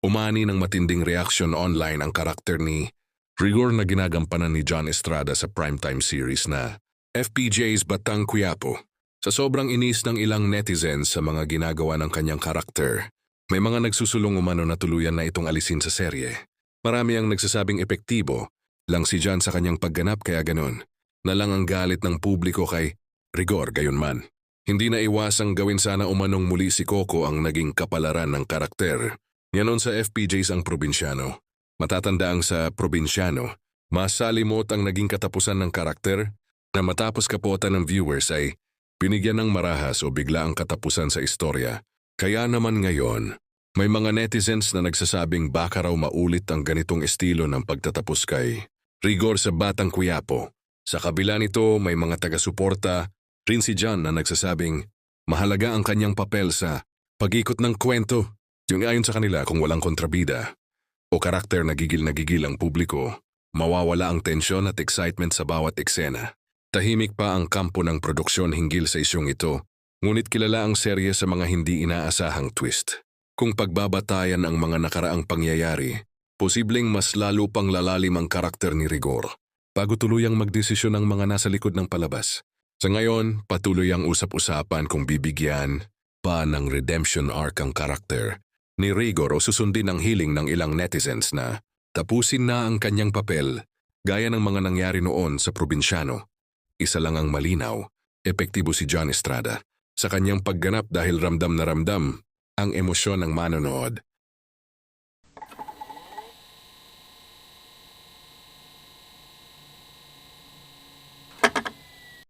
Umani ng matinding reaksyon online ang karakter ni Rigor na ginagampanan ni John Estrada sa primetime series na FPJ's Batang Quiapo. Sa sobrang inis ng ilang netizens sa mga ginagawa ng kanyang karakter, may mga nagsusulong umano na tuluyan na itong alisin sa serye. Marami ang nagsasabing epektibo lang si John sa kanyang pagganap kaya ganun, na lang ang galit ng publiko kay Rigor gayunman. Hindi na iwasang gawin sana umanong muli si Coco ang naging kapalaran ng karakter. Yanon sa FPJs ang probinsyano. Matatandaang sa probinsyano, masalimot ang naging katapusan ng karakter na matapos kapotan ng viewers ay binigyan ng marahas o bigla ang katapusan sa istorya. Kaya naman ngayon, may mga netizens na nagsasabing baka raw maulit ang ganitong estilo ng pagtatapos kay Rigor sa Batang Quiapo. Sa kabila nito, may mga taga-suporta rin si John na nagsasabing mahalaga ang kanyang papel sa pag-ikot ng kwento. Yung ayon sa kanila kung walang kontrabida o karakter nagigil ang publiko, mawawala ang tensyon at excitement sa bawat eksena. Tahimik pa ang kampo ng produksyon hinggil sa isyong ito, ngunit kilala ang serye sa mga hindi inaasahang twist. Kung pagbabatayan ang mga nakaraang pangyayari, posibleng mas lalo pang lalalim ang karakter ni Rigor bago tuluyang magdesisyon ang mga nasa likod ng palabas. Sa ngayon, patuloy ang usap-usapan kung bibigyan pa ng redemption arc ang karakter ni Rigor o susundin ang hiling ng ilang netizens na tapusin na ang kanyang papel gaya ng mga nangyari noon sa probinsyano. Isa lang ang malinaw, epektibo si John Estrada sa kanyang pagganap dahil ramdam na ramdam ang emosyon ng manonood.